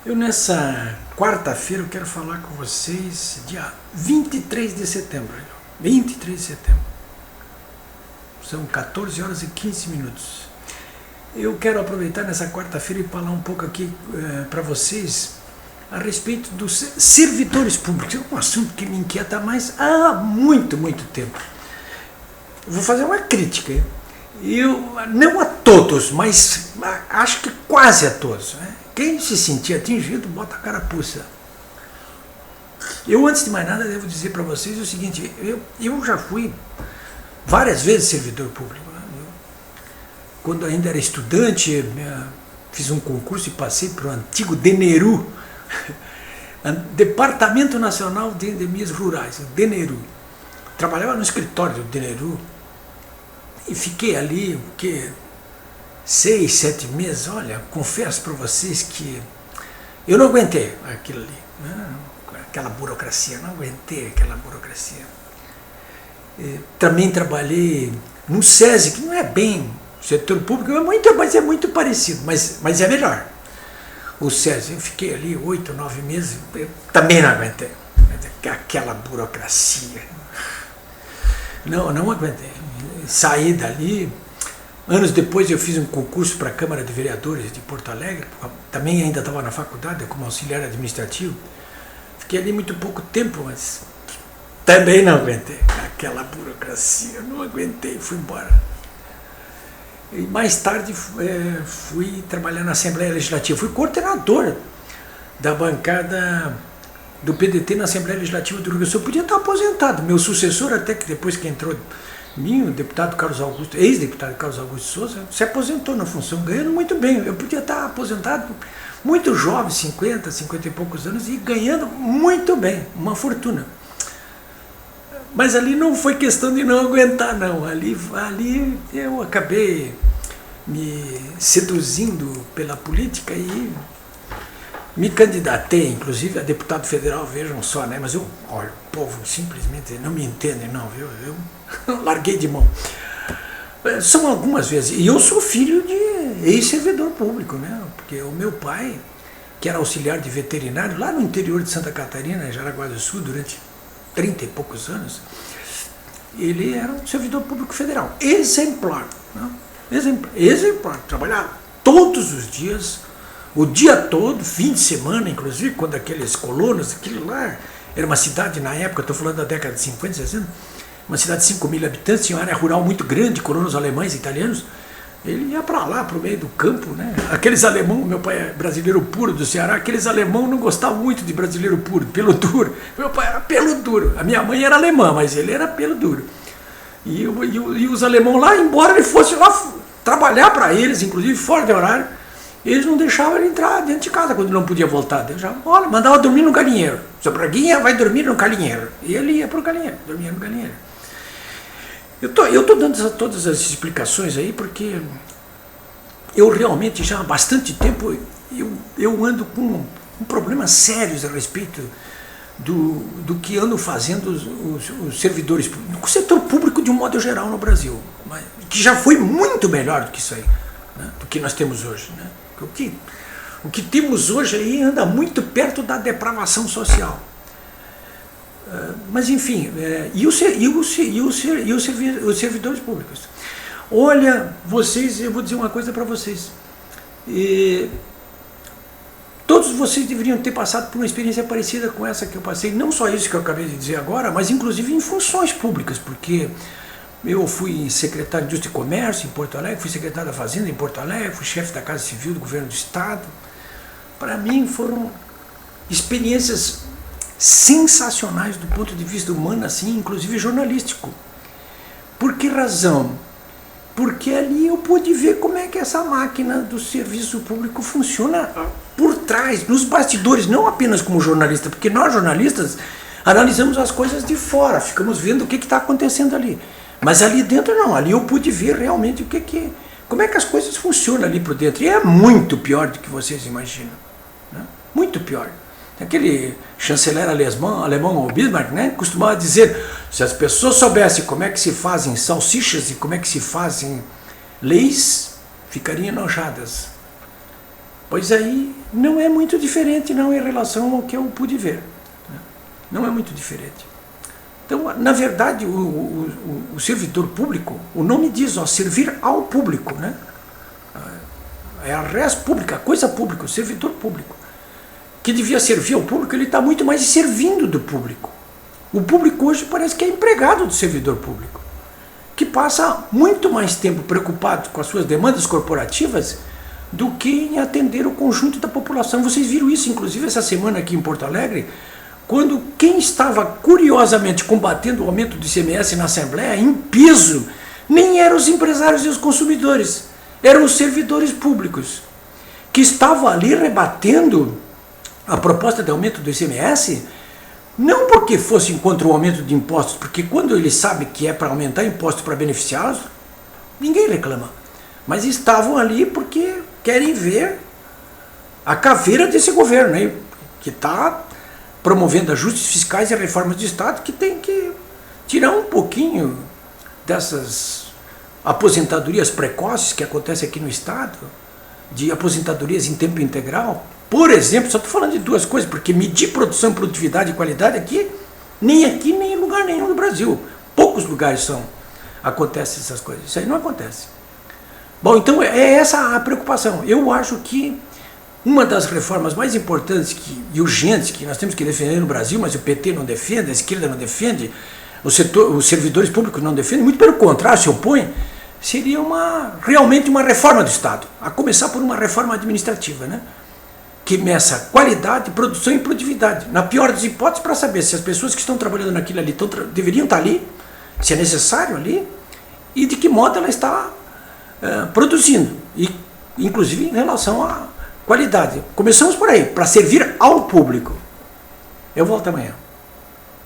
Eu nessa quarta-feira eu quero falar com vocês dia 23 de setembro. 23 de setembro. São 14 horas e 15 minutos. Eu quero aproveitar nessa quarta-feira e falar um pouco aqui para vocês a respeito dos servidores públicos. É um assunto que me inquieta mais há muito tempo. Eu vou fazer uma crítica. Não a todos, mas acho que quase a todos. Né? Quem se sentir atingido, bota a carapuça. Eu, antes de mais nada, devo dizer para vocês o seguinte: eu já fui várias vezes servidor público. Né? Quando ainda era estudante, fiz um concurso e passei para o antigo DNERU, Departamento Nacional de Endemias Rurais, o DNERU. Trabalhava no escritório do DNERU e fiquei ali, 6, 7 meses. Olha, confesso para vocês que eu não aguentei aquilo ali, né? Aquela burocracia, não aguentei aquela burocracia. Também trabalhei no SESI, que não é bem setor público, mas é muito parecido, mas é melhor. O SESI, eu fiquei ali 8, 9 meses, eu também não aguentei. Aquela burocracia. Não aguentei. Saí dali. Anos depois eu fiz um concurso para a Câmara de Vereadores de Porto Alegre, também ainda estava na faculdade como auxiliar administrativo. Fiquei ali muito pouco tempo, mas também não aguentei aquela burocracia, não aguentei, fui embora. E mais tarde fui trabalhar na Assembleia Legislativa, fui coordenador da bancada do PDT na Assembleia Legislativa do Rio Grande do Sul. Eu podia estar aposentado, meu sucessor, até que depois que entrou o deputado Carlos Augusto, ex-deputado Carlos Augusto Souza, se aposentou na função, ganhando muito bem. Eu podia estar aposentado muito jovem, 50 e poucos anos, e ganhando muito bem, uma fortuna. Mas ali não foi questão de não aguentar, não. Ali eu acabei me seduzindo pela política e me candidatei, inclusive, a deputado federal, vejam só, né? Mas olha, o povo simplesmente não me entende, não, viu? Eu larguei de mão. São algumas vezes. E eu sou filho de ex-servidor público, né? Porque o meu pai, que era auxiliar de veterinário, lá no interior de Santa Catarina, em Jaraguá do Sul, durante 30 e poucos anos, ele era um servidor público federal. Exemplar. Né? Exemplar. Trabalhava todos os dias, o dia todo, fim de semana, inclusive, quando aqueles colonos, aquilo lá, era uma cidade na época, estou falando da década de 50, 60, uma cidade de 5 mil habitantes, tinha uma área rural muito grande, colonos alemães e italianos. Ele ia para lá, para o meio do campo, né? Aqueles alemão, meu pai é brasileiro puro do Ceará, aqueles alemão não gostavam muito de brasileiro puro, pelo duro. Meu pai era pelo duro. A minha mãe era alemã, mas ele era pelo duro. E os alemãos lá, embora ele fosse lá trabalhar para eles, inclusive fora de horário, eles não deixavam ele entrar dentro de casa quando não podia voltar. Olha, mandava dormir no galinheiro. Seu Braguinha vai dormir no galinheiro. E ele ia para o galinheiro, dormia no galinheiro. Eu estou dando todas as explicações aí porque eu realmente já há bastante tempo eu ando com problemas sérios a respeito do que andam fazendo os servidores públicos, o setor público de um modo geral no Brasil, que já foi muito melhor do que isso aí, né, do que nós temos hoje. Né? O que temos hoje aí anda muito perto da depravação social. Mas enfim, os servidores públicos. Olha, eu vou dizer uma coisa para vocês. Todos vocês deveriam ter passado por uma experiência parecida com essa que eu passei. Não só isso que eu acabei de dizer agora, mas inclusive em funções públicas, porque eu fui secretário de Indústria e Comércio em Porto Alegre, fui secretário da Fazenda em Porto Alegre, fui chefe da Casa Civil do Governo do Estado. Para mim foram experiências sensacionais do ponto de vista humano, assim, inclusive jornalístico. Por que razão? Porque ali eu pude ver como é que essa máquina do serviço público funciona por trás, nos bastidores, não apenas como jornalista, porque nós jornalistas analisamos as coisas de fora, ficamos vendo o que está acontecendo ali. Mas ali dentro não, ali eu pude ver realmente como é que as coisas funcionam ali por dentro. E é muito pior do que vocês imaginam. Né? Muito pior. Aquele chanceler alemão, o Bismarck, né, costumava dizer: se as pessoas soubessem como é que se fazem salsichas e como é que se fazem leis, ficariam enojadas. Pois aí não é muito diferente não em relação ao que eu pude ver. Né? Não é muito diferente. Então, na verdade, o servidor público, o nome diz, ó, servir ao público, né? É a res pública, a coisa pública, o servidor público. Que devia servir ao público, ele está muito mais servindo do público. O público hoje parece que é empregado do servidor público, que passa muito mais tempo preocupado com as suas demandas corporativas do que em atender o conjunto da população. Vocês viram isso, inclusive, essa semana aqui em Porto Alegre, quando quem estava curiosamente combatendo o aumento do ICMS na Assembleia, em peso, nem eram os empresários e os consumidores, eram os servidores públicos, que estavam ali rebatendo a proposta de aumento do ICMS, não porque fossem contra o aumento de impostos, porque quando eles sabem que é para aumentar impostos para beneficiá-los, ninguém reclama. Mas estavam ali porque querem ver a caveira desse governo, né, que está promovendo ajustes fiscais e reformas do Estado, que tem que tirar um pouquinho dessas aposentadorias precoces que acontecem aqui no Estado, de aposentadorias em tempo integral. Por exemplo, só estou falando de duas coisas, porque medir produção, produtividade e qualidade aqui nem em lugar nenhum do Brasil. Poucos lugares acontecem essas coisas. Isso aí não acontece. Bom, então é essa a preocupação. Eu acho que uma das reformas mais importantes e urgentes que nós temos que defender no Brasil, mas o PT não defende, a esquerda não defende, os servidores públicos não defendem, muito pelo contrário, se opõem, seria realmente uma reforma do Estado, a começar por uma reforma administrativa, né? Que meça qualidade, produção e produtividade. Na pior das hipóteses, para saber se as pessoas que estão trabalhando naquilo ali deveriam estar ali, se é necessário ali, e de que modo ela está produzindo, e inclusive em relação à qualidade. Começamos por aí, para servir ao público. Eu volto amanhã.